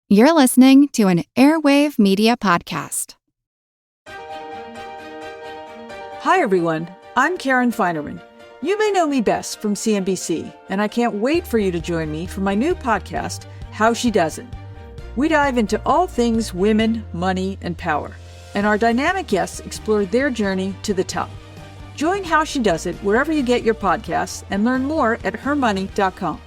You're listening to an Airwave Media podcast. Hi, everyone. I'm Karen Feinerman. You may know me best from CNBC, and I can't wait for you to join me for my new podcast, How She Does It. We dive into all things women, money, and power, and our dynamic guests explore their journey to the top. Join How She Does It wherever you get your podcasts and learn more at hermoney.com.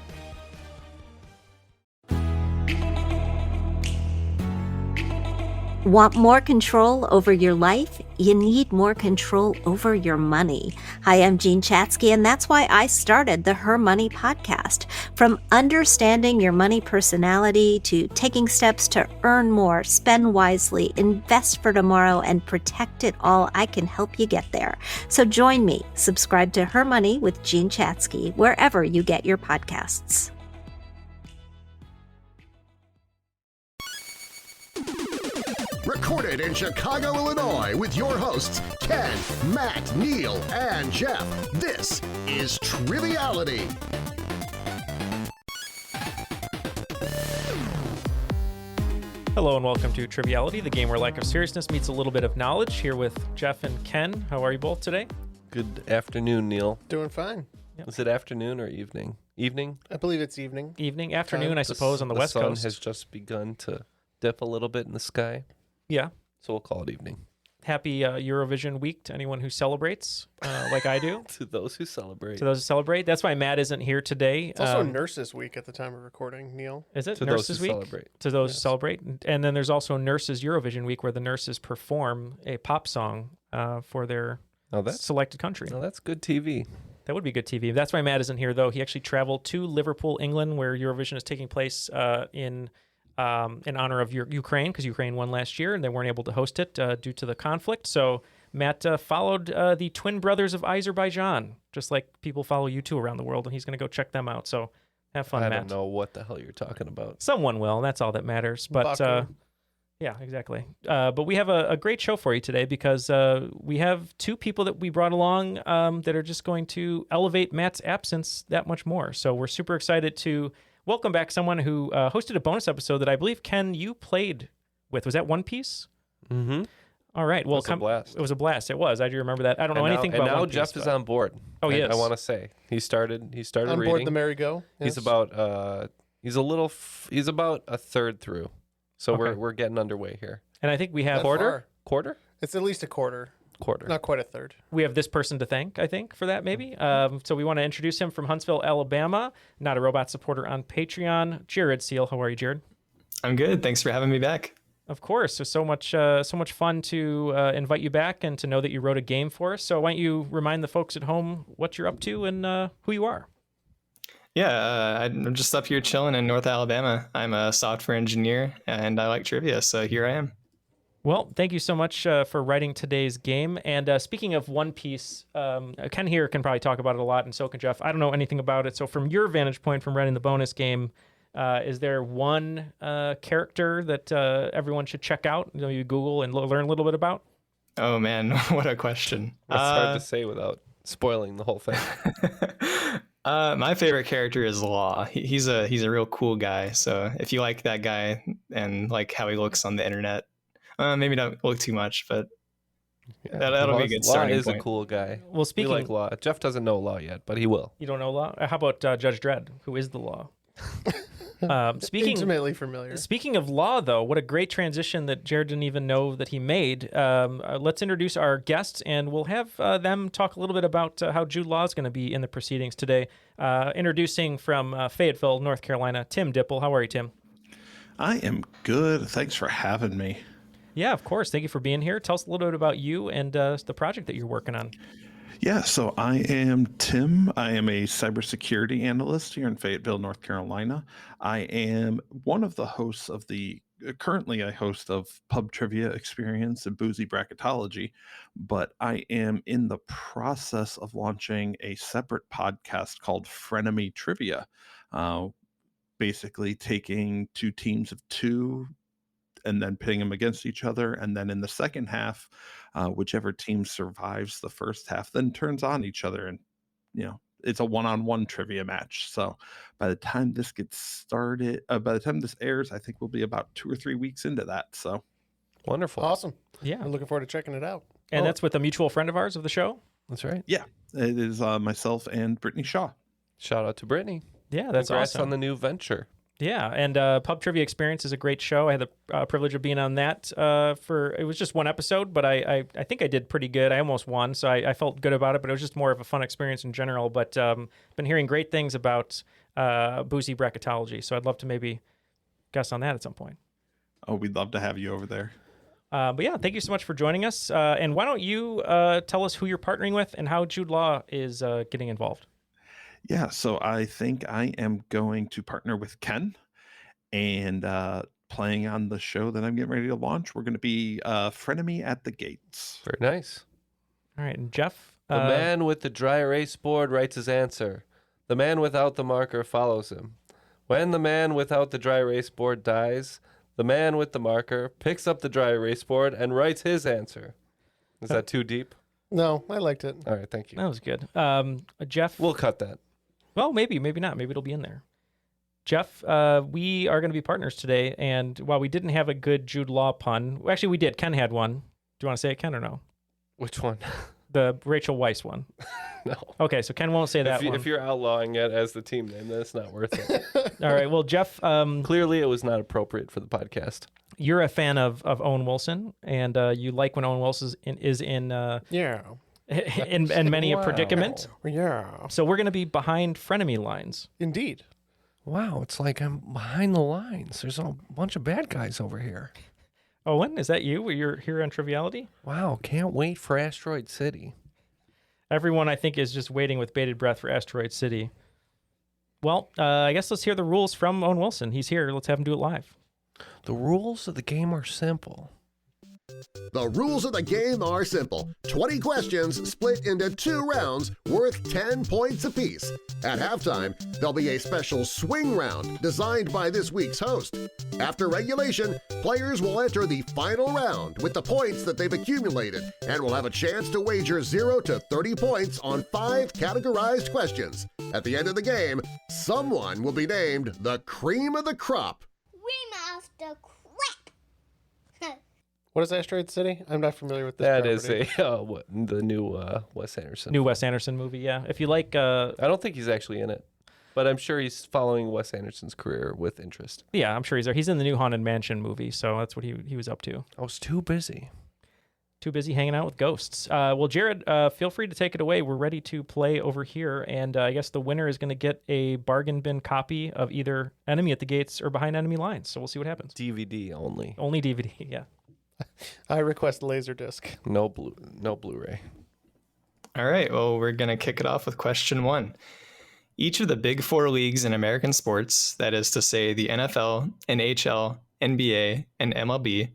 Want more control over your life? You need more control over your money. Hi, I'm Jean Chatzky, and that's why I started the Her Money podcast. From understanding your money personality to taking steps to earn more, spend wisely, invest for tomorrow, and protect it all, I can help you get there. So join me. Subscribe to Her Money with Jean Chatzky wherever you get your podcasts. Recorded in Chicago, Illinois, with your hosts, Ken, Matt, Neal, and Jeff. This is Triviality. Hello and welcome to Triviality, the game where lack of seriousness meets a little bit of knowledge. Here with Jeff and Ken. How are you both today? Good afternoon, Neal. Doing fine. Yep. Is it afternoon or evening? Evening? I believe it's evening. Evening, afternoon, I suppose, on the West Coast. The sun has just begun to dip a little bit in the sky. Yeah. So we'll call it evening. Happy Eurovision week to anyone who celebrates, like I do. To those who celebrate. To those who celebrate. That's why Matt isn't here today. It's also Nurses Week at the time of recording, Neal. Is it To Nurses those who Week? celebrate. To those who celebrate. And then there's also Nurses Eurovision Week where the nurses perform a pop song for their selected country. Oh, that's good TV. That would be good TV. That's why Matt isn't here, though. He actually traveled to Liverpool, England, where Eurovision is taking place in honor of Ukraine, because Ukraine won last year and they weren't able to host it due to the conflict. So Matt followed the twin brothers of Azerbaijan, just like people follow you two around the world, and he's going to go check them out. So have fun, Matt. I don't know what the hell you're talking about. Someone will. That's all that matters. But yeah, exactly. But we have a great show for you today because we have two people that we brought along that are just going to elevate Matt's absence that much more. So we're super excited to welcome back someone who hosted a bonus episode that I believe, Ken, you played with. Was that One Piece? Mm-hmm. All right. Well, it was a blast. It was a blast. It was. I do remember that. I don't know anything about One Piece. And now Jeff is on board. Oh, yes. I want to say he started on reading. board the merry-go. Yes. He's about he's about a third through. So Okay. we're getting underway here. And I think we have Quarter? It's at least a quarter. Quarter. Not quite a third. We have this person to thank, I think, for that, maybe. So we want to introduce him from Huntsville, Alabama. Not a Robot supporter on Patreon. Jared Seale. How are you, Jared? I'm good. Thanks for having me back. Of course. So much fun to invite you back and to know that you wrote a game for us. So why don't you remind the folks at home what you're up to and who you are? Yeah, I'm just up here chilling in North Alabama. I'm a software engineer, and I like trivia, so here I am. Well, thank you so much for writing today's game. And speaking of One Piece, Ken here can probably talk about it a lot, and so can Jeff. I don't know anything about it. So from your vantage point from writing the bonus game, is there one character that everyone should check out, you Google and learn a little bit about? Oh, man, what a question. It's hard to say without spoiling the whole thing. My favorite character is Law. He's a real cool guy. So if you like that guy and like how he looks on the internet, maybe don't look too much, but that'll be a good starting point. Law is a cool guy. Well, speaking we like Law. Jeff doesn't know Law yet, but he will. You don't know Law? How about Judge Dredd, who is the Law? Intimately familiar. Speaking of Law, though, what a great transition that Jared didn't even know that he made. Let's introduce our guests, and we'll have them talk a little bit about how Jude Law is going to be in the proceedings today. Introducing from Fayetteville, North Carolina, Tim Dipple. How are you, Tim? I am good. Thanks for having me. Yeah, of course. Thank you for being here. Tell us a little bit about you and the project that you're working on. Yeah, so I am Tim. I am a cybersecurity analyst here in Fayetteville, North Carolina. I am one of the hosts of currently I host of Pub Trivia Experience and Boozy Bracketology, but I am in the process of launching a separate podcast called Frenemy Trivia, basically taking two teams of two and then pitting them against each other. And then in the second half, whichever team survives the first half then turns on each other and, it's a one-on-one trivia match. So by the time this gets started, by the time this airs, I think we'll be about 2 or 3 weeks into that. So Wonderful. Awesome. Yeah. We're looking forward to checking it out. And that's with a mutual friend of ours of the show. That's right. yeah, it is myself and Brittany Shaw. Shout out to Brittany. Yeah, that's Congrats awesome. on the new venture. Yeah, and Pub Trivia Experience is a great show. I had the privilege of being on that it was just one episode, but I think I did pretty good. I almost won, so I felt good about it, but it was just more of a fun experience in general. But been hearing great things about boozy bracketology, so I'd love to maybe guest on that at some point. Oh, we'd love to have you over there. But yeah, thank you so much for joining us. And why don't you tell us who you're partnering with and how Jude Law is getting involved? Yeah, so I think I am going to partner with Ken and playing on the show that I'm getting ready to launch. We're going to be Frenemy at the Gates. Very nice. All right, and Jeff? The man with the dry erase board writes his answer. The man without the marker follows him. When the man without the dry erase board dies, the man with the marker picks up the dry erase board and writes his answer. Is that too deep? No, I liked it. All right, thank you. That was good. Jeff? We'll cut that. Well, maybe not. Maybe it'll be in there. Jeff, we are going to be partners today, and while we didn't have a good Jude Law pun, actually we did. Ken had one. Do you want to say it, Ken, or no? Which one? The Rachel Weisz one. No. Okay, so Ken won't say that one. If you're outlawing it as the team name, then it's not worth it. All right, well, Jeff... Clearly, it was not appropriate for the podcast. You're a fan of Owen Wilson, and you like when Owen Wilson is in Yeah. in many a predicament. Yeah. So we're going to be behind frenemy lines. Indeed. Wow, it's like I'm behind the lines. There's a bunch of bad guys over here. Owen, is that you? You're here on Triviality? Wow, can't wait for Asteroid City. Everyone, I think, is just waiting with bated breath for Asteroid City. Well, I guess let's hear the rules from Owen Wilson. He's here. Let's have him do it live. The rules of the game are simple. The rules of the game are simple. 20 questions split into 2 rounds worth 10 points apiece. At halftime, there'll be a special swing round designed by this week's host. After regulation, players will enter the final round with the points that they've accumulated and will have a chance to wager 0 to 30 points on 5 categorized questions. At the end of the game, someone will be named the cream of the crop. Cream of the crop. What is Asteroid City? I'm not familiar with this That property. is the new Wes Anderson. New Wes Anderson movie, yeah. If you like... I don't think he's actually in it, but I'm sure he's following Wes Anderson's career with interest. Yeah, I'm sure he's there. He's in the new Haunted Mansion movie, so that's what he was up to. I was too busy. Too busy hanging out with ghosts. Well, Jared, feel free to take it away. We're ready to play over here, and I guess the winner is going to get a bargain bin copy of either Enemy at the Gates or Behind Enemy Lines, so we'll see what happens. DVD only. Only DVD, yeah. I request Laserdisc. No Blu-ray. All right, well, we're going to kick it off with question 1. Each of the big 4 leagues in American sports, that is to say the NFL, NHL, NBA, and MLB,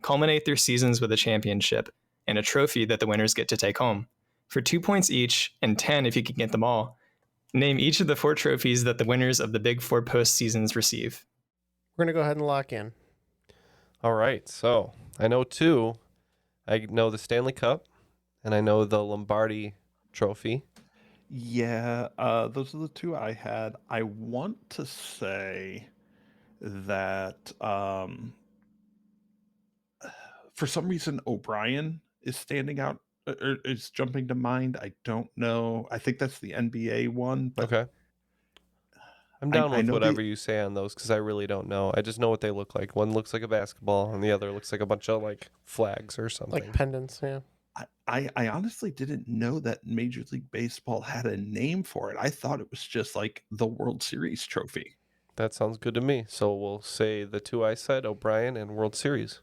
culminate their seasons with a championship and a trophy that the winners get to take home. For 2 points each, and 10 if you can get them all, name each of the 4 trophies that the winners of the big 4 postseasons receive. We're going to go ahead and lock in. All right, so I know 2. I know the Stanley Cup, and I know the Lombardi Trophy. Yeah, those are the 2 I had. I want to say that for some reason O'Brien is standing out, or is jumping to mind. I don't know. I think that's the NBA one. But Okay. I'm down I with know whatever you say on those because I really don't know. I just know what they look like. One looks like a basketball, and the other looks like a bunch of like flags or something. Like pendants, yeah. I honestly didn't know that Major League Baseball had a name for it. I thought it was just like the World Series trophy. That sounds good to me. So we'll say the 2 I said, O'Brien and World Series.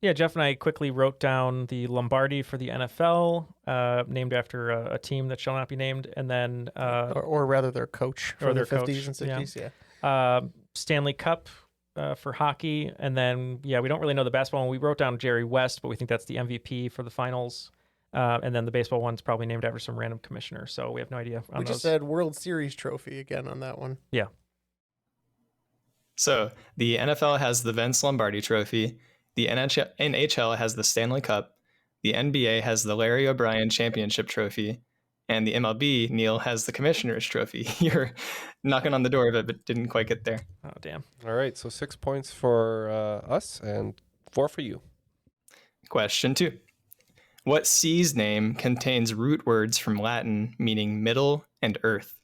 Yeah, Jeff and I quickly wrote down the Lombardi for the NFL, named after a team that shall not be named, and then... or rather their coach from their the 50s coach, and 60s, yeah. Stanley Cup for hockey, and then, yeah, we don't really know the basketball one. We wrote down Jerry West, but we think that's the MVP for the finals. And then the baseball one's probably named after some random commissioner, so we have no idea on We just said World Series trophy again on that one. Yeah. So the NFL has the Vince Lombardi Trophy. The NHL has the Stanley Cup. The NBA has the Larry O'Brien Championship Trophy. And the MLB, Neal, has the Commissioner's Trophy. You're knocking on the door of it, but didn't quite get there. Oh, damn. All right, so 6 points for us and 4 for you. Question 2. What sea's name contains root words from Latin meaning middle and earth?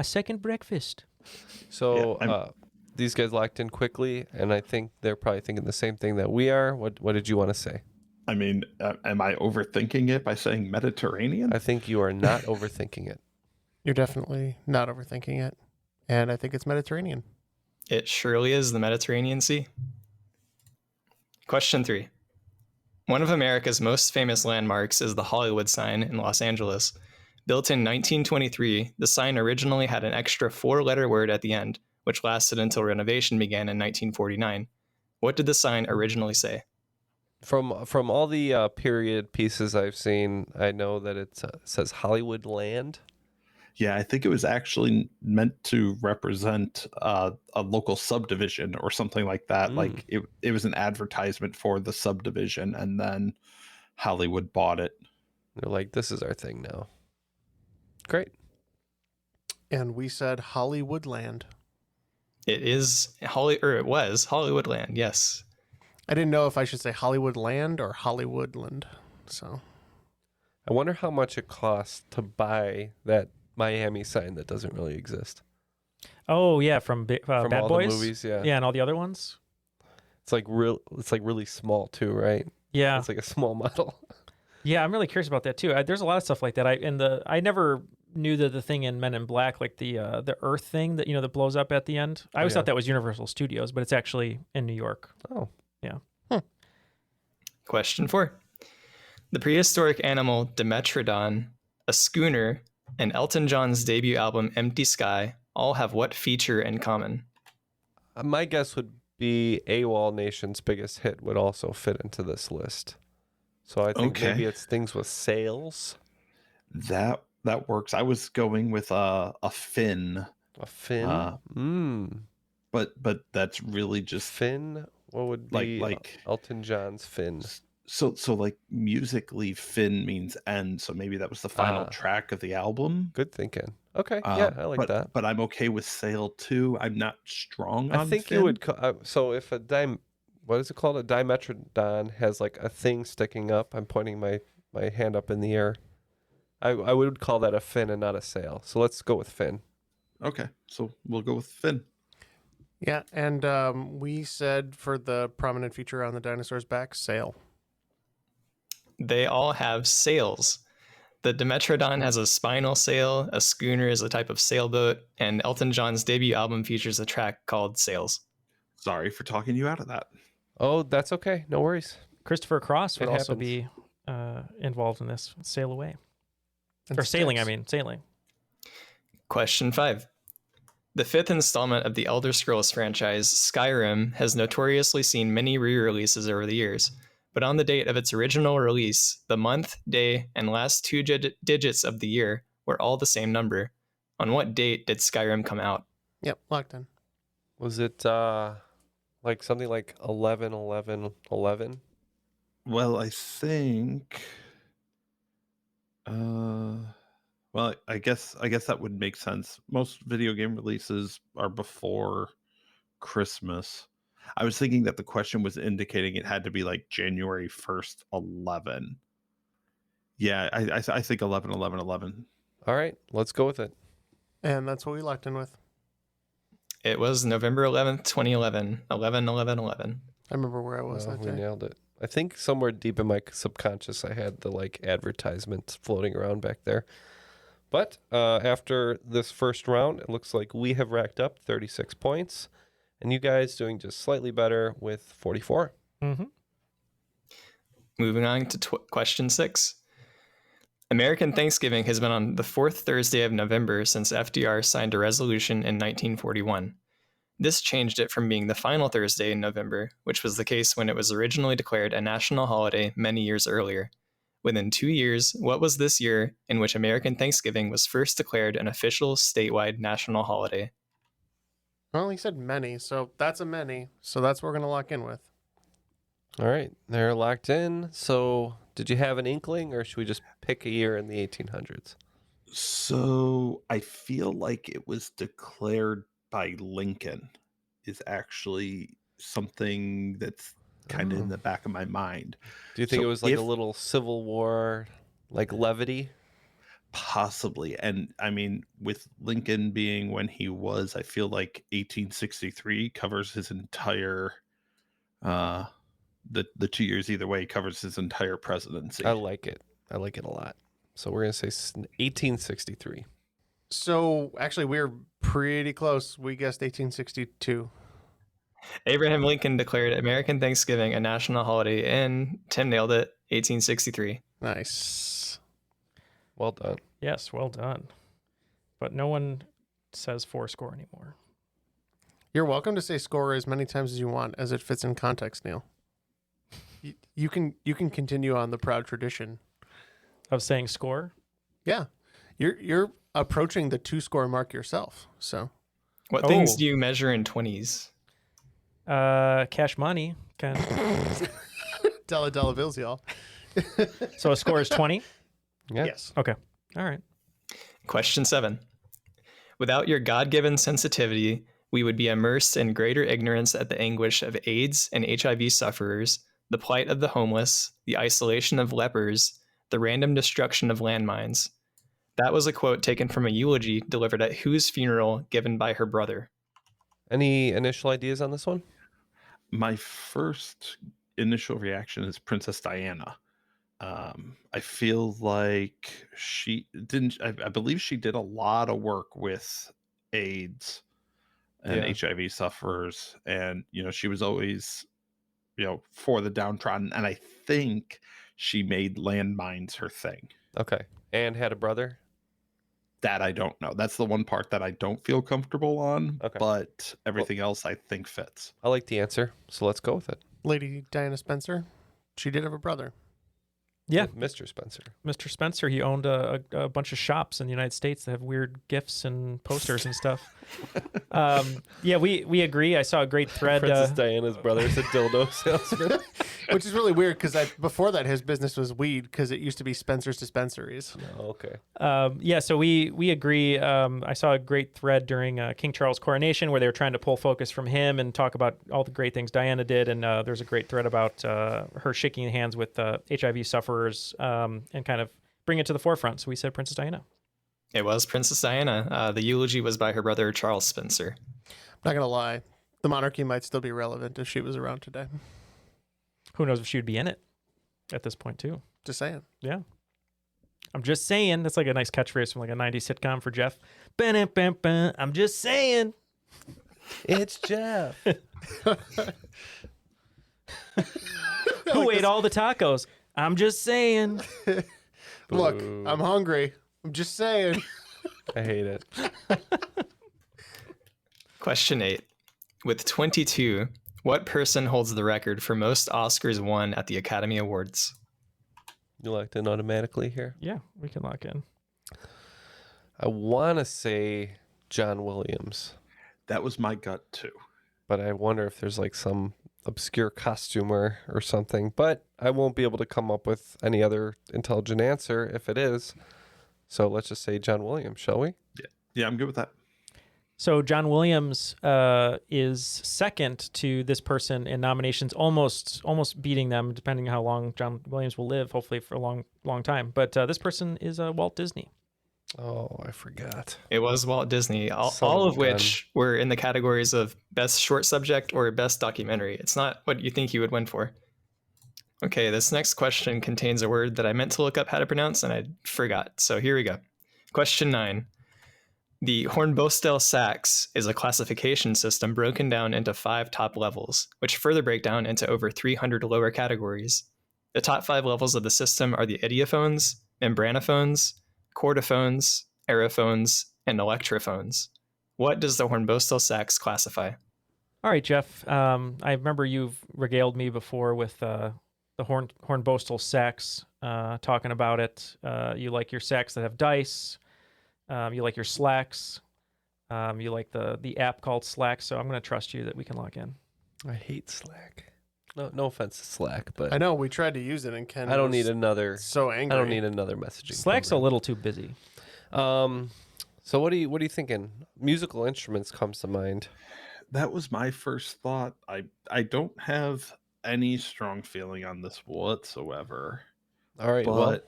Second breakfast. So these guys locked in quickly, and I think they're probably thinking the same thing that we are. What did you want to say? I mean, am I overthinking it by saying Mediterranean? I think you are not overthinking it. You're definitely not overthinking it. And I think it's Mediterranean. It surely is the Mediterranean Sea. Question 3. One of America's most famous landmarks is the Hollywood sign in Los Angeles. Built in 1923, the sign originally had an extra 4-letter word at the end, which lasted until renovation began in 1949. What did the sign originally say? From all the period pieces I've seen, I know that it says Hollywood Land. Yeah, I think it was actually meant to represent a local subdivision or something like that. Like it was an advertisement for the subdivision, and then Hollywood bought it. They're like, this is our thing now. Great. And we said Hollywood Land. It was Hollywood Land, yes. I didn't know if I should say Hollywood Land or Hollywoodland. So I wonder how much it costs to buy that Miami sign that doesn't really exist. Oh yeah, from Bad all Boys. the movies, yeah. Yeah, and all the other ones. It's like really small too, right? Yeah, it's like a small model. Yeah, I'm really curious about that too. There's a lot of stuff like that. I never knew that the thing in Men in Black, like the Earth thing that that blows up at the end. I always thought that was Universal Studios, but it's actually in New York. Oh, yeah. Question 4. The prehistoric animal Dimetrodon, a schooner, and Elton John's debut album Empty Sky all have what feature in common? My guess would be AWOL Nation's biggest hit would also fit into this list. So I think maybe it's things with sails. That works. I was going with a fin. A fin? But that's really just fin. What would be like Elton John's fin? So like musically, fin means end. So maybe that was the final track of the album. Good thinking. Okay, yeah, I like that. But I'm okay with sail too. I'm not strong on. I think fin. you would. So if what is it called? A Dimetrodon has like a thing sticking up. I'm pointing my hand up in the air. I would call that a fin and not a sail. So let's go with fin. Okay, so we'll go with fin. Yeah, and we said for the prominent feature on the dinosaur's back, sail. They all have sails. The Dimetrodon has a spinal sail, a schooner is a type of sailboat, and Elton John's debut album features a track called Sails. Sorry for talking you out of that. Oh, that's okay. No worries. Christopher Cross would also be involved in this. Sail Away. Or sailing, sailing. Question 5. The 5th installment of the Elder Scrolls franchise, Skyrim, has notoriously seen many re-releases over the years. But on the date of its original release, the month, day, and last 2 digits of the year were all the same number. On what date did Skyrim come out? Yep, locked in. Was it like something like 11/11/11? Well, I think. Well, I guess that would make sense. Most video game releases are before Christmas. I was thinking that the question was indicating it had to be like January 1st, 11. Yeah, I think 11/11/11. All right, let's go with it. And that's what we locked in with. It was November 11th, 2011, 11/11/11. I remember where I was that day. We nailed it. I think somewhere deep in my subconscious, I had the like advertisements floating around back there. But after this first round, it looks like we have racked up 36 points. And you guys doing just slightly better with 44. Mm-hmm. Moving on to question 6. American Thanksgiving has been on the 4th Thursday of November since FDR signed a resolution in 1941. This changed it from being the final Thursday in November, which was the case when it was originally declared a national holiday many years earlier. Within 2 years, what was this year in which American Thanksgiving was first declared an official statewide national holiday? Well, he said many, so that's a many. So that's what we're going to lock in with. All right, they're locked in. So did you have an inkling, or should we just pick a year in the 1800s? So I feel like it was declared by Lincoln is actually something that's kind of in the back of my mind. Do you think So it was like a if- little Civil War, like levity? Possibly. And I mean, with Lincoln being when he was, I feel like 1863 covers his entire the 2 years either way covers his entire presidency. I like it. I like it a lot. So we're going to say 1863. So actually, we're pretty close. We guessed 1862. Abraham Lincoln declared American Thanksgiving a national holiday in, Tim nailed it, 1863. Nice. Well done. Yes, well done. But no one says fourscore anymore. You're welcome to say score as many times as you want, as it fits in context, Neal. You can continue on the proud tradition Of saying score? Yeah, you're approaching the 2-score mark yourself. So, What things do you measure in 20s? Cash money. Kind of. dollar bills, y'all. So a score is 20? Yeah. Yes. Okay. All right. Question 7. Without your God-given sensitivity, we would be immersed in greater ignorance at the anguish of AIDS and HIV sufferers, the plight of the homeless, the isolation of lepers, the random destruction of landmines. That was a quote taken from a eulogy delivered at whose funeral given by her brother? Any initial ideas on this one? My first initial reaction is Princess Diana. I feel like she didn't, I believe she did a lot of work with AIDS and HIV sufferers. And, she was always, for the downtrodden. And I think she made landmines her thing. Okay. And had a brother? That I don't know. That's the one part that I don't feel comfortable on. Okay. But everything else I think fits. I like the answer, so let's go with it. Lady Diana Spencer, she did have a brother. Yeah. Mr. Spencer. Mr. Spencer, he owned a bunch of shops in the United States that have weird gifts and posters and stuff. Yeah, we agree. I saw a great thread. Princess Diana's brother is a dildo salesman. Which is really weird because before that his business was weed because it used to be Spencer's Dispensaries. Oh, okay. Yeah, so we agree. I saw a great thread during King Charles' coronation where they were trying to pull focus from him and talk about all the great things Diana did. And there's a great thread about her shaking hands with HIV sufferers and kind of bring it to the forefront. So we said Princess Diana. It was Princess Diana. The eulogy was by her brother, Charles Spencer. I'm not going to lie. The monarchy might still be relevant if she was around today. Who knows if she would be in it at this point, too. Just saying. Yeah. I'm just saying. That's like a nice catchphrase from like a 90s sitcom for Jeff. Ba-dum-bum-bum. I'm just saying. It's Jeff. Who ate all the tacos? I'm just saying. Look, I'm hungry. I'm just saying. I hate it. Question 8. With 22, what person holds the record for most Oscars won at the Academy Awards? You locked in automatically here? Yeah, we can lock in. I want to say John Williams. That was my gut too. But I wonder if there's like some obscure costumer or something. But I won't be able to come up with any other intelligent answer if it is. So let's just say John Williams, shall we? Yeah, I'm good with that. So John Williams is second to this person in nominations, almost beating them, depending on how long John Williams will live, hopefully for a long time. But this person is Walt Disney. Oh, I forgot. It was Walt Disney, all of which were in the categories of Best Short Subject or Best Documentary. It's not what you think he would win for. Okay, this next question contains a word that I meant to look up how to pronounce and I forgot. So here we go. Question 9. The Hornbostel Sax is a classification system broken down into 5 top levels, which further break down into over 300 lower categories. The top 5 levels of the system are the idiophones, membranophones, chordophones, aerophones, and electrophones. What does the Hornbostel Sax classify? All right, Jeff. I remember you've regaled me before with the Hornbostel Sax, talking about it. You like your sacks that have dice. You like your slacks. You like the app called Slack. So I'm going to trust you that we can lock in. I hate Slack. No offense to Slack, but I know we tried to use it and Ken. I don't need another. So angry. I don't need another messaging. Slack's program. a little too busy. So what are you thinking? Musical instruments comes to mind. That was my first thought. I don't have any strong feeling on this whatsoever. All right, But well,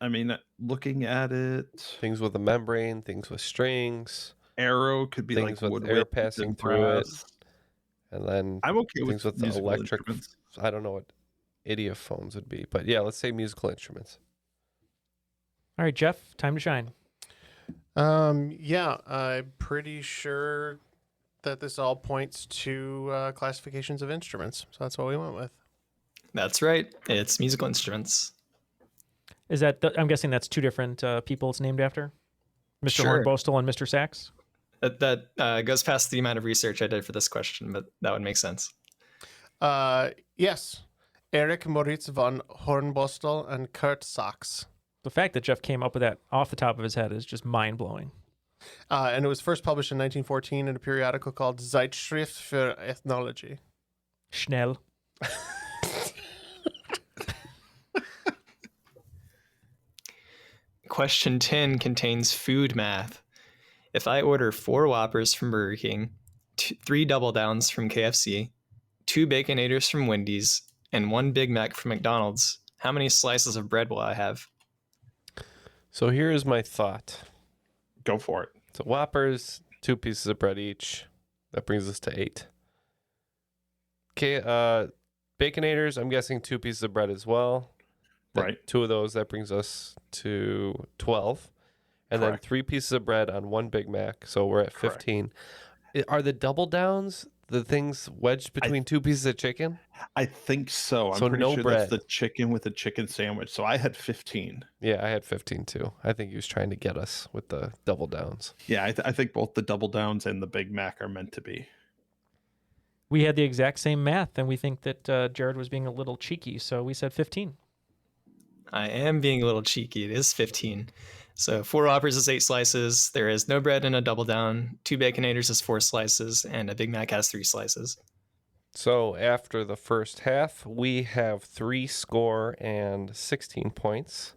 I mean, looking at it, things with a membrane, things with strings, arrow could be things like with wood air winds passing and through it, brass. and then I'm okay things with with the musical electric. instruments. I don't know what idiophones would be, but yeah, let's say musical instruments. All right, Jeff, time to shine. Yeah, I'm pretty sure that this all points to classifications of instruments. So that's what we went with. That's right. It's musical instruments. Is that? I'm guessing that's two different people it's named after, Mr. Sure. Hornbostel and Mr. Sax. That goes past the amount of research I did for this question, but that would make sense. Yes, Erich Moritz von Hornbostel and Kurt Sachs. The fact that Jeff came up with that off the top of his head is just mind blowing. And it was first published in 1914 in a periodical called Zeitschrift für Ethnology. Schnell. Question 10 contains food math. If I order 4 Whoppers from Burger King, 3 Double Downs from KFC, 2 Baconators from Wendy's, and 1 Big Mac from McDonald's, how many slices of bread will I have? So here is my thought. Go for it. So Whoppers, 2 pieces of bread each. That brings us to 8. Okay, Baconators, I'm guessing 2 pieces of bread as well. Right. 2 of those, that brings us to 12. And Correct. then 3 pieces of bread on 1 Big Mac. So we're at 15. Are the Double Downs the things wedged between 2 pieces of chicken? I think so. I'm So pretty no sure bread. that's the chicken with a chicken sandwich. So I had 15. Yeah, I had 15 too. I think he was trying to get us with the Double Downs. Yeah, I think both the Double Downs and the Big Mac are meant to be. We had the exact same math, and we think that Jared was being a little cheeky, so we said 15. I am being a little cheeky. It is 15. So 4 Whoppers is 8 slices. There is no bread in a Double Down. 2 Baconators is 4 slices, and a Big Mac has 3 slices. So after the first half, we have 3 score and 16 points.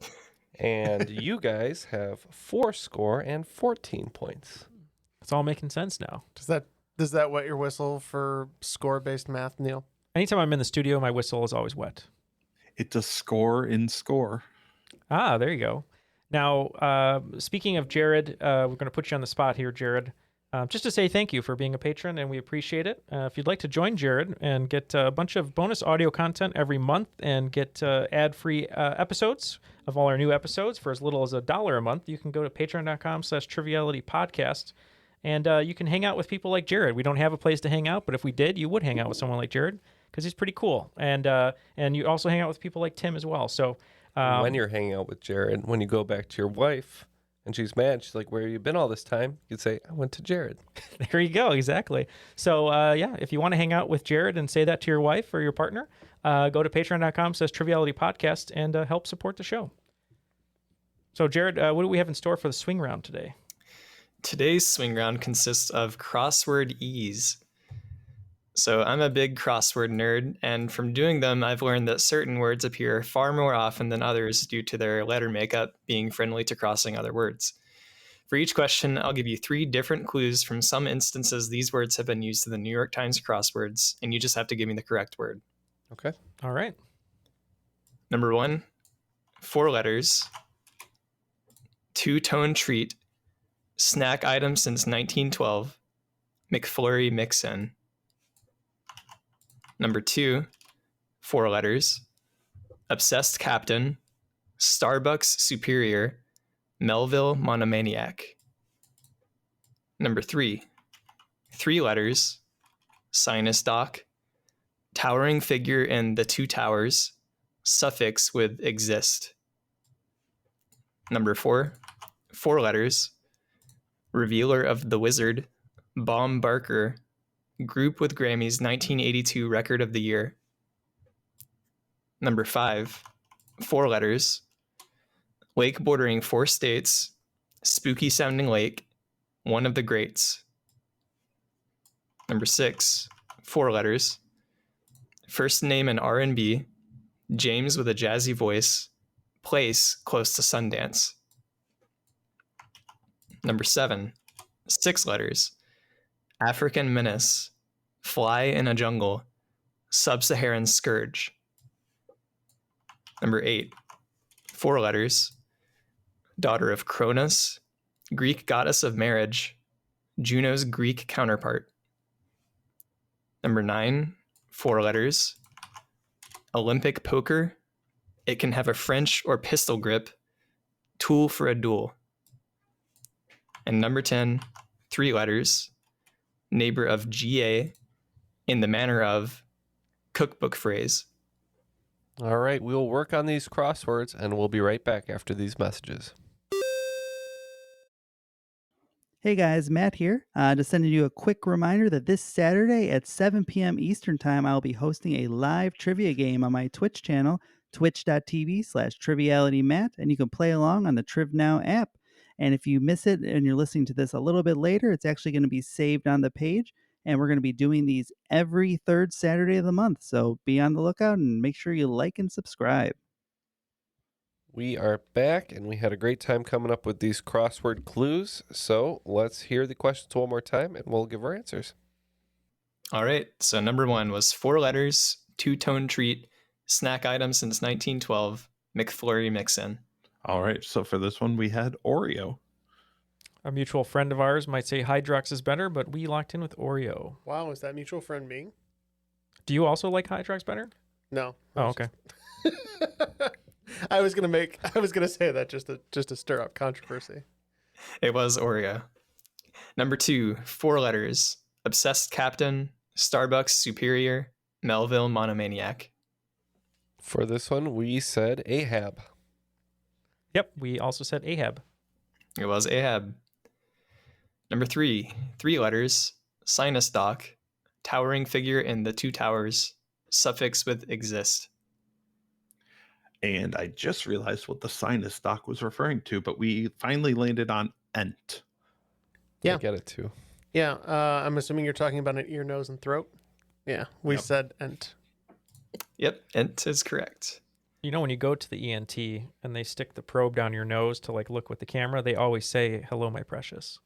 And you guys have 4 score and 14 points. It's all making sense now. Does that wet your whistle for score-based math, Neil? Anytime I'm in the studio, my whistle is always wet. It does score in score. Ah, there you go. Now, speaking of Jared, we're going to put you on the spot here, Jared. Just to say thank you for being a patron, and we appreciate it. If you'd like to join Jared and get a bunch of bonus audio content every month and get ad-free episodes of all our new episodes for as little as $1 a month, you can go to patron.com/trivialitypodcast, and you can hang out with people like Jared. We don't have a place to hang out, but if we did, you would hang out with someone like Jared because he's pretty cool. And you also hang out with people like Tim as well. So when you're hanging out with Jared, when you go back to your wife and she's mad, she's like, where have you been all this time? You'd say, I went to Jared. There you go. Exactly. So, if you want to hang out with Jared and say that to your wife or your partner, go to patreon.com/trivialitypodcast and help support the show. So, Jared, what do we have in store for the swing round today? Today's swing round consists of crossword ease. So I'm a big crossword nerd, and from doing them, I've learned that certain words appear far more often than others due to their letter makeup being friendly to crossing other words. For each question, I'll give you 3 different clues from some instances these words have been used in the New York Times crosswords, and you just have to give me the correct word. Okay. All right. Number 1, 4 letters, 2-tone treat, snack item since 1912, McFlurry mix-in. Number 2, 4 letters, obsessed captain, Starbucks superior, Melville monomaniac. Number 3, 3 letters, sinus doc, towering figure in The Two Towers, suffix with exist. Number 4, 4 letters, revealer of the wizard, Baum Barker, group with Grammy's 1982 Record of the Year. Number 5, 4 letters, lake bordering 4 states, spooky sounding lake, one of the greats. Number 6, 4 letters, first name in R&B, James with a jazzy voice, place close to Sundance. Number 7, 6 letters. African menace, fly in a jungle, sub-Saharan scourge. Number 8, 4 letters. Daughter of Cronus, Greek goddess of marriage, Juno's Greek counterpart. Number 9, 4 letters. Olympic poker, it can have a French or pistol grip, tool for a duel. And number 10, 3 letters. Neighbor of GA, in the manner of, cookbook phrase. All right, we'll work on these crosswords, and we'll be right back after these messages. Hey guys, Matt here. Just sending you a quick reminder that this Saturday at 7 p.m. Eastern Time, I'll be hosting a live trivia game on my Twitch channel, twitch.tv/trivialitymatt, and you can play along on the TrivNow.app. And if you miss it and you're listening to this a little bit later, it's actually going to be saved on the page. And we're going to be doing these every third Saturday of the month. So be on the lookout and make sure you like and subscribe. We are back, and we had a great time coming up with these crossword clues. So let's hear the questions one more time, and we'll give our answers. All right, so number 1 was 4 letters, 2-tone treat, snack item since 1912, McFlurry mix-in. All right, so for this one, we had Oreo. A mutual friend of ours might say Hydrox is better, but we locked in with Oreo. Wow, is that mutual friend me? Do you also like Hydrox better? No. Oh, okay. I was gonna say that just to stir up controversy. It was Oreo. Number 2, 4 letters. Obsessed Captain, Starbucks Superior, Melville Monomaniac. For this one, we said Ahab. Yep, we also said Ahab. It was Ahab. Number 3, 3 letters. Sinus Dock, towering figure in the 2 towers, suffix with exist. And I just realized what the sinus doc was referring to, but we finally landed on ent. Yeah. I get it too. Yeah, I'm assuming you're talking about an ear, nose, and throat. Yeah, we said ent. Yep, ent is correct. You know, when you go to the ENT and they stick the probe down your nose to like look with the camera, they always say, "Hello, my precious."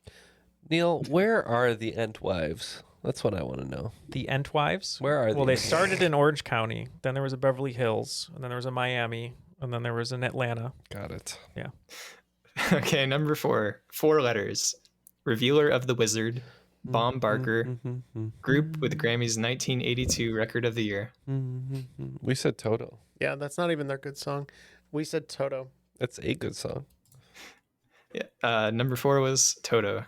Neil, where are the Entwives? That's what I want to know. The Entwives? Where are Well, they? they started in Orange County. Then there was a Beverly Hills. And then there was a Miami. And then there was an Atlanta. Got it. Yeah. Okay, number 4, 4 letters. Revealer of the Wizard, Bomb Barker, group with Grammy's 1982 Record of the Year. We said Toto. Yeah, that's not even their good song. We said Toto. That's a good song. Yeah. Number 4 was Toto.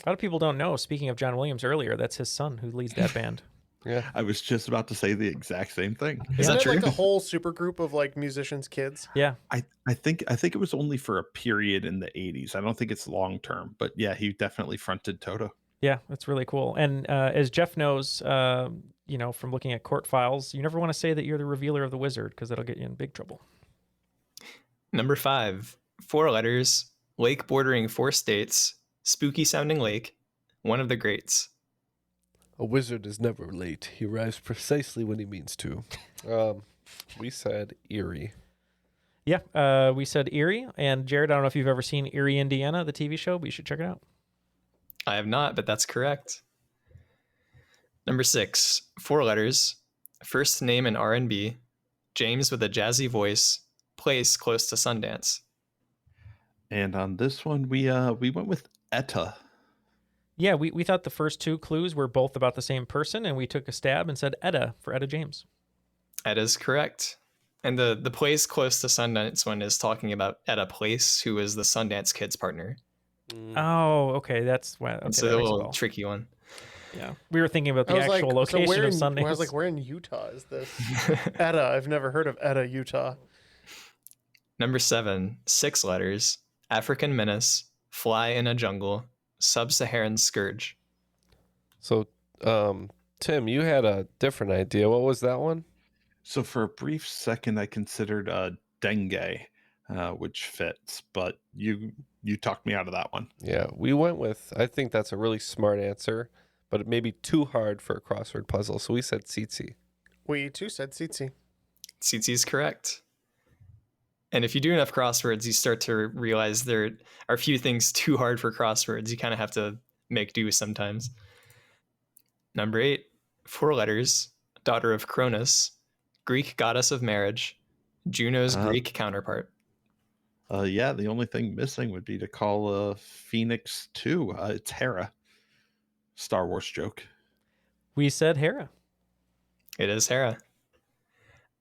A lot of people don't know, speaking of John Williams earlier, that's his son who leads that band. Yeah. I was just about to say the exact same thing. Is that true? Like a whole super group of like musicians' kids? Yeah. I think it was only for a period in the 80s. I don't think it's long term, but yeah, he definitely fronted Toto. Yeah, that's really cool. And as Jeff knows, from looking at court files, you never want to say that you're the revealer of the wizard because that'll get you in big trouble. Number 5, 4 letters, lake bordering 4 states, spooky sounding lake, one of the greats. A wizard is never late. He arrives precisely when he means to. We said Erie. Yeah, we said Erie. And Jared, I don't know if you've ever seen Erie, Indiana, the TV show, but you should check it out. I have not, but that's correct. Number 6, 4 letters, first name in R&B, James with a jazzy voice, place close to Sundance. And on this one, we went with Etta. Yeah, we thought the first 2 clues were both about the same person, and we took a stab and said Etta for Etta James. Etta's correct. And the place close to Sundance one is talking about Etta Place, who is the Sundance Kid's partner. Oh, okay. That's why. Okay, It's that a makes little tricky one. Yeah. We were thinking about the I was actual like, location of I Sundance. was like, where in Utah is this? Etta. I've never heard of Etta, Utah. Number 7, 6 letters, African menace, fly in a jungle, sub-Saharan scourge. So, Tim, you had a different idea. What was that one? So for a brief second, I considered dengue, which fits, but you talked me out of that one. Yeah, we went with, I think that's a really smart answer, but it may be too hard for a crossword puzzle. So we said tsetse. We too said tsetse. Tsetse is correct. And if you do enough crosswords, you start to realize there are a few things too hard for crosswords. You kind of have to make do sometimes. Number 8, 4 letters, daughter of Cronus, Greek goddess of marriage, Juno's Greek counterpart. Yeah, the only thing missing would be to call Phoenix 2. It's Hera. Star Wars joke. We said Hera. It is Hera.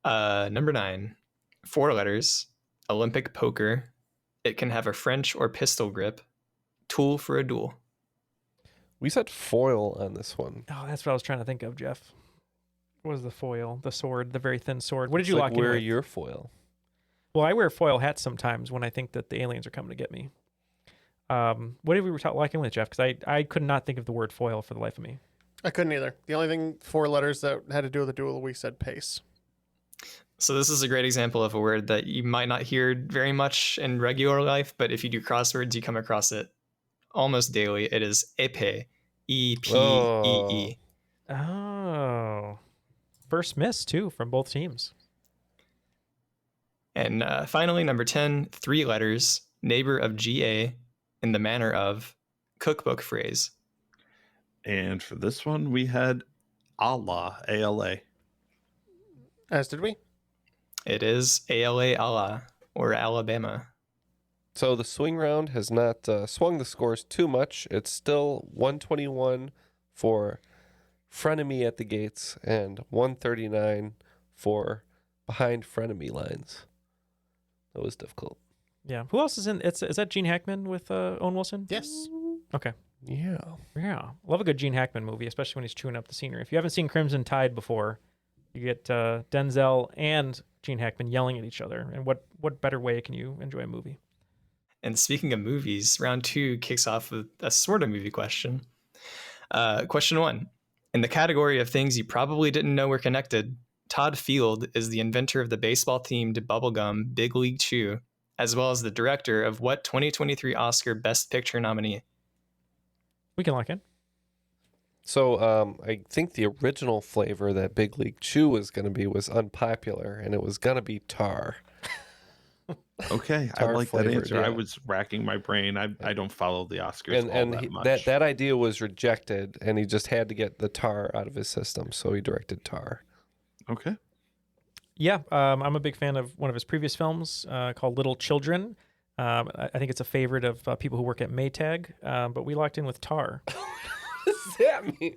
Number 9, 4 letters, Olympic poker. It can have a French or pistol grip. Tool for a duel. We said foil on this one. Oh, that's what I was trying to think of, Jeff. What was the foil? The sword, the very thin sword. What did you It's lock like in wear with? your foil. Well, I wear foil hats sometimes when I think that the aliens are coming to get me. What did we lock in with, Jeff? Because I could not think of the word foil for the life of me. I couldn't either. The only thing 4 letters that had to do with the duel, we said pace. So this is a great example of a word that you might not hear very much in regular life, but if you do crosswords, you come across it almost daily. It is épée, E-P-E-E. Oh. First miss, too, from both teams. And finally, number 10, 3 letters, neighbor of GA, in the manner of cookbook phrase. And for this one, we had Allah, A-L-A. As did we. It is ALA Allah, or Alabama. So the swing round has not swung the scores too much. It's still 121 for Frenemy at the gates and 139 for behind Frenemy lines. That was difficult. Yeah. Who else is in? Is that Gene Hackman with Owen Wilson? Yes. Okay. Yeah. Yeah. Love a good Gene Hackman movie, especially when he's chewing up the scenery. If you haven't seen Crimson Tide before, you get Denzel and Gene Hackman yelling at each other. And what better way can you enjoy a movie? And speaking of movies, round 2 kicks off with a sort of movie question. Question 1. In the category of things you probably didn't know were connected, Todd Field is the inventor of the baseball-themed bubblegum Big League Chew, as well as the director of what 2023 Oscar Best Picture nominee? We can lock in. So I think the original flavor that Big League Chew was going to be was unpopular, and it was going to be tar. Okay, I Tar like that flavored, answer. yeah. I was racking my brain. I don't follow the Oscars all that much. that idea was rejected, and he just had to get the tar out of his system, so he directed Tar. Okay. Yeah, I'm a big fan of one of his previous films called Little Children. I think it's a favorite of people who work at Maytag, but we locked in with Tar. What does that mean?